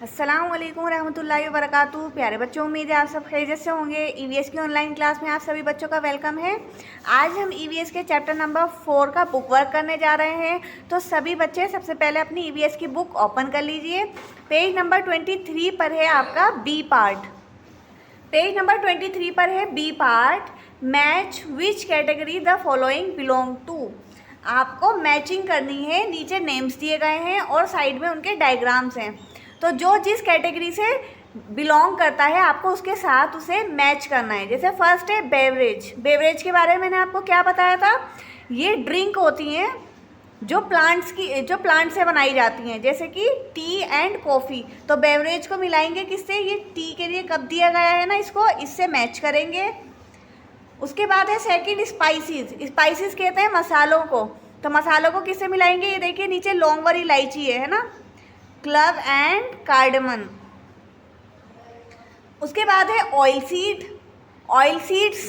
अस्सलाम वालेकुम रहमतुल्लाहि व बरकातुहू। प्यारे बच्चों, उम्मीद है आप सब खैरियत से होंगे। ईवीएस की ऑनलाइन क्लास में आप सभी बच्चों का वेलकम है। आज हम ईवीएस के चैप्टर नंबर 4 का बुक वर्क करने जा रहे हैं। तो सभी बच्चे सबसे पहले अपनी ईवीएस की बुक ओपन कर लीजिए। पेज नंबर 23 पर है आपका बी पार्ट। पेज नंबर 23 पर है B part, match which category the following belong to. आपको मैचिंग करनी है। नीचे नेम्स दिए गए हैं और साइड में उनके डायग्राम्स हैं। तो जो जिस कैटेगरी से बिलोंग करता है आपको उसके साथ उसे मैच करना है। जैसे फर्स्ट है बेवरेज। बेवरेज के बारे में मैंने आपको क्या बताया था, ये ड्रिंक होती हैं जो प्लांट से बनाई जाती हैं, जैसे कि टी एंड कॉफ़ी। तो बेवरेज को मिलाएंगे किससे, ये टी के लिए कप दिया गया है ना, इसको इससे मैच करेंगे। उसके बाद है सेकंड स्पाइसेस। स्पाइसेस कहते हैं मसालों को। तो मसालों को किससे मिलाएंगे, ये देखिए नीचे लौंग और इलायची है ना, क्लव एंड कार्डमन। उसके बाद है ऑयल सीड। ऑयल सीड्स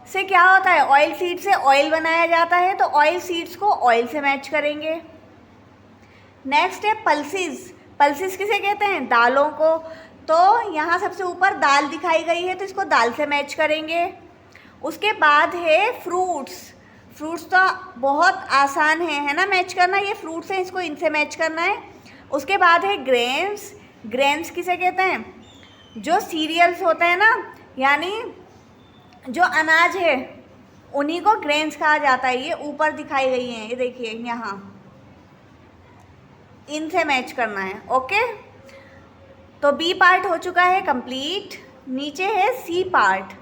से क्या होता है, ऑयल सीड से ऑयल बनाया जाता है, तो ऑयल सीड्स को ऑयल से मैच करेंगे। नेक्स्ट है पल्सेस। पल्सेस किसे कहते हैं, दालों को। तो यहाँ सबसे ऊपर दाल दिखाई गई है तो इसको दाल से मैच करेंगे। उसके बाद है फ्रूट्स। फ्रूट्स तो बहुत आसान है ना मैच करना, ये फ्रूट्स हैं, इसको इनसे मैच करना है। उसके बाद है ग्रेन्स। ग्रेन्स किसे कहते हैं, जो सीरियल्स होते हैं ना, यानी जो अनाज है उन्हीं को ग्रेन्स कहा जाता है। ये ऊपर दिखाई गई हैं, ये देखिए यहाँ, इनसे मैच करना है। ओके, तो बी पार्ट हो चुका है कंप्लीट। नीचे है C part.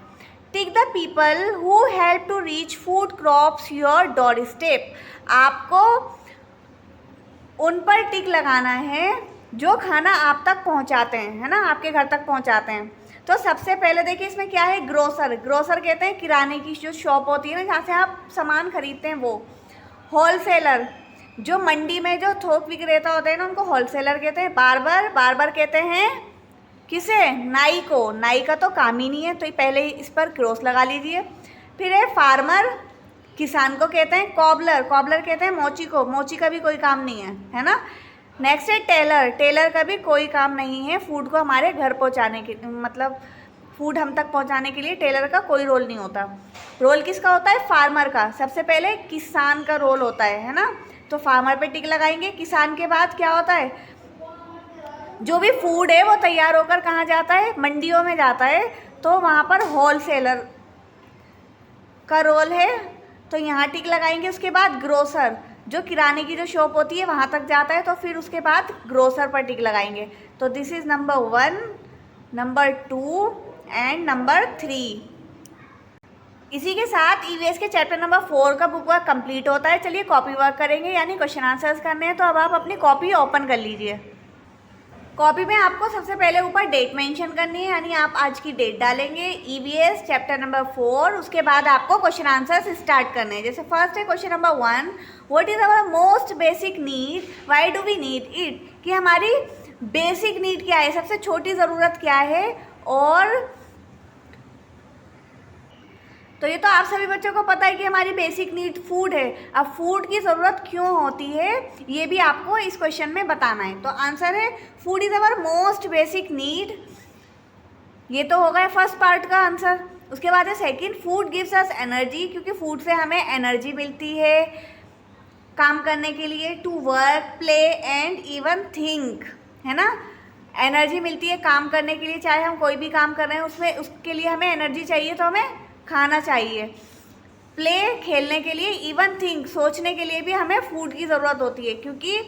Tick the people who help to reach food crops your door step. आपको उन पर टिक लगाना है जो खाना आप तक पहुंचाते हैं, है ना, आपके घर तक पहुंचाते हैं। तो सबसे पहले देखिए इसमें क्या है, ग्रोसर। ग्रोसर कहते हैं किराने की जो शॉप होती है ना, जहाँ से आप सामान खरीदते हैं वो। होलसेलर, जो मंडी में जो थोक विक्रेता होते हैं ना, उनको होलसेलर कहते हैं। बार्बर, बार्बर कहते हैं किसे, नाई को। नाई का तो काम ही नहीं है, तो पहले ही इस पर क्रॉस लगा लीजिए। फिर है फार्मर, किसान को कहते हैं। कॉबलर, कॉबलर कहते हैं मोची को। मोची का भी कोई काम नहीं है ना। नेक्स्ट है टेलर। टेलर का भी कोई काम नहीं है फूड को हमारे घर पहुंचाने के, मतलब फूड हम तक पहुंचाने के लिए टेलर का कोई रोल नहीं होता। रोल किसका होता है, फार्मर का। सबसे पहले किसान का रोल होता है ना, तो फार्मर पे टिक लगाएंगे। किसान के बाद क्या होता है, जो भी फूड है वो तैयार होकर कहाँ जाता है, मंडियों में जाता है, तो वहाँ पर होलसेलर का रोल है, तो यहाँ टिक लगाएंगे। उसके बाद ग्रोसर, जो किराने की जो शॉप होती है वहाँ तक जाता है, तो फिर उसके बाद ग्रोसर पर टिक लगाएंगे। तो this is number 1, number 2 and number 3। इसी के साथ ईवीएस के चैप्टर नंबर 4 का बुक वर्क कंप्लीट होता है। चलिए कॉपी वर्क करेंगे, यानी क्वेश्चन आंसर्स करने हैं। तो अब आप अपनी कॉपी ओपन कर लीजिए। कॉपी में आपको सबसे पहले ऊपर डेट मेंशन करनी है, यानी आप आज की डेट डालेंगे। EVS chapter number 4। उसके बाद आपको क्वेश्चन आंसर्स स्टार्ट करने हैं। जैसे फर्स्ट है question number 1, what is our most basic need, why do we need it. कि हमारी बेसिक नीड क्या है, सबसे छोटी ज़रूरत क्या है। और तो ये तो आप सभी बच्चों को पता है कि हमारी बेसिक नीड फूड है। अब फूड की ज़रूरत क्यों होती है, ये भी आपको इस क्वेश्चन में बताना है। तो आंसर है food is our most basic need. ये तो हो गया फर्स्ट पार्ट का आंसर। उसके बाद है second, food gives us energy, क्योंकि फूड से हमें एनर्जी मिलती है काम करने के लिए, to work, play and even think, है ना। एनर्जी मिलती है काम करने के लिए, चाहे हम कोई भी काम कर रहे हैं उसमें, उसके लिए हमें एनर्जी चाहिए, तो हमें खाना चाहिए। प्ले, खेलने के लिए, इवन थिंक, सोचने के लिए भी हमें फूड की ज़रूरत होती है, क्योंकि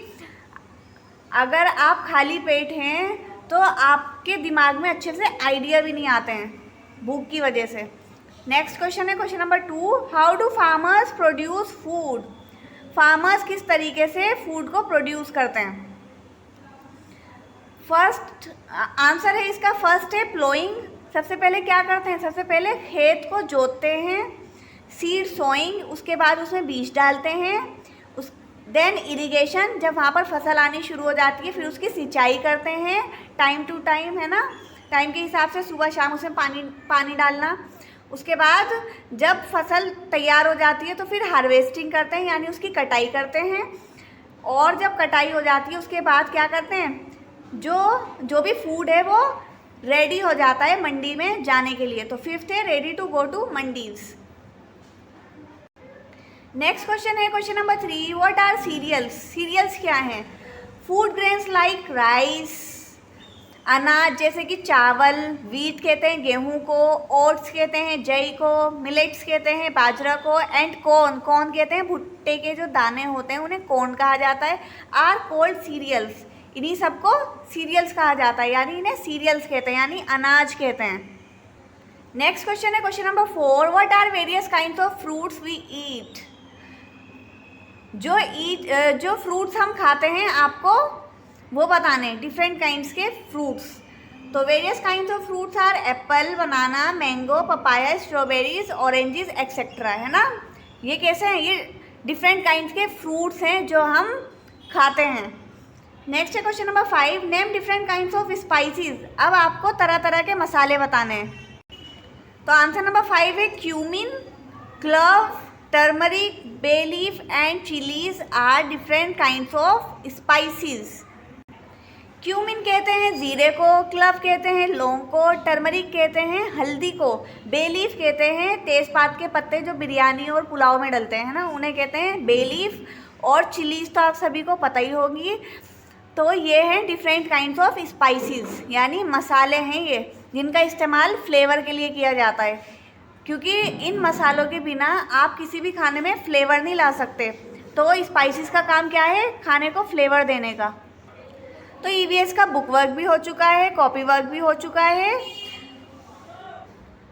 अगर आप खाली पेट हैं तो आपके दिमाग में अच्छे से आइडिया भी नहीं आते हैं भूख की वजह से। नेक्स्ट क्वेश्चन है question number 2, how do farmers produce food. Farmers किस तरीके से फूड को प्रोड्यूस करते हैं। फर्स्ट आंसर है इसका, फर्स्ट है प्लोइंग। सबसे पहले क्या करते हैं, सबसे पहले खेत को जोतते हैं। सीड सोइंग, उसके बाद उसमें बीज डालते हैं। देन इरिगेशन, जब वहाँ पर फसल आनी शुरू हो जाती है फिर उसकी सिंचाई करते हैं टाइम टू टाइम, है ना, टाइम के हिसाब से सुबह शाम उसमें पानी डालना। उसके बाद जब फसल तैयार हो जाती है तो फिर हार्वेस्टिंग करते हैं, यानी उसकी कटाई करते हैं। और जब कटाई हो जाती है उसके बाद क्या करते हैं, जो भी फूड है वो रेडी हो जाता है मंडी में जाने के लिए। तो फिफ्थ है रेडी टू गो टू मंडीज। नेक्स्ट क्वेश्चन है question number 3, what are cereals? Cereals क्या हैं? फूड ग्रेन्स लाइक राइस, अनाज जैसे कि चावल, वीट कहते हैं गेहूं को, ओट्स कहते हैं जई को, मिलेट्स कहते हैं बाजरा को, एंड कॉर्न, कॉर्न कहते हैं भुट्टे के जो दाने होते हैं उन्हें कॉर्न कहा जाता है, आर कोल्ड सीरियल्स। इन्हीं सबको सीरियल्स कहा जाता है, यानी इन्हें सीरियल्स कहते हैं, यानी अनाज कहते हैं। नेक्स्ट क्वेश्चन है question number 4, what are various kinds of fruits we eat? जो फ्रूट्स हम खाते हैं आपको वो बताने, डिफरेंट काइंड्स के फ्रूट्स। तो various kinds of fruits are apple, banana, mango, papaya, strawberries, oranges etcetera, है ना। ये कैसे हैं? ये डिफरेंट काइंड्स के फ्रूट्स हैं जो हम खाते हैं। नेक्स्ट है question number 5, name different kinds of spices. अब आपको तरह तरह के मसाले बताने हैं। तो आंसर नंबर 5 है cumin, clove, turmeric, bay leaf and chillies are different kinds of spices. Cumin कहते हैं जीरे को, क्लव कहते हैं लौंग को, टर्मरिक कहते हैं हल्दी को, बे लीफ कहते हैं तेज़पात के पत्ते जो बिरयानी और पुलाव में डलते हैं ना, उन्हें कहते हैं बे लीफ, और चिलीज तो आप सभी को पता ही होगी। तो ये हैं डिफरेंट काइंड्स ऑफ स्पाइसेस, यानी मसाले हैं ये जिनका इस्तेमाल फ्लेवर के लिए किया जाता है, क्योंकि इन मसालों के बिना आप किसी भी खाने में फ्लेवर नहीं ला सकते। तो स्पाइसेस का काम क्या है? खाने को फ्लेवर देने का। तो ईवीएस का बुक वर्क भी हो चुका है, कॉपी वर्क भी हो चुका है।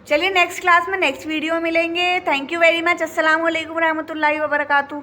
चलिए नेक्स्ट क्लास में नेक्स्ट वीडियो में मिलेंगे। Thank you very much. अस्सलाम वालेकुम रहमतुल्लाहि व बरकातहू।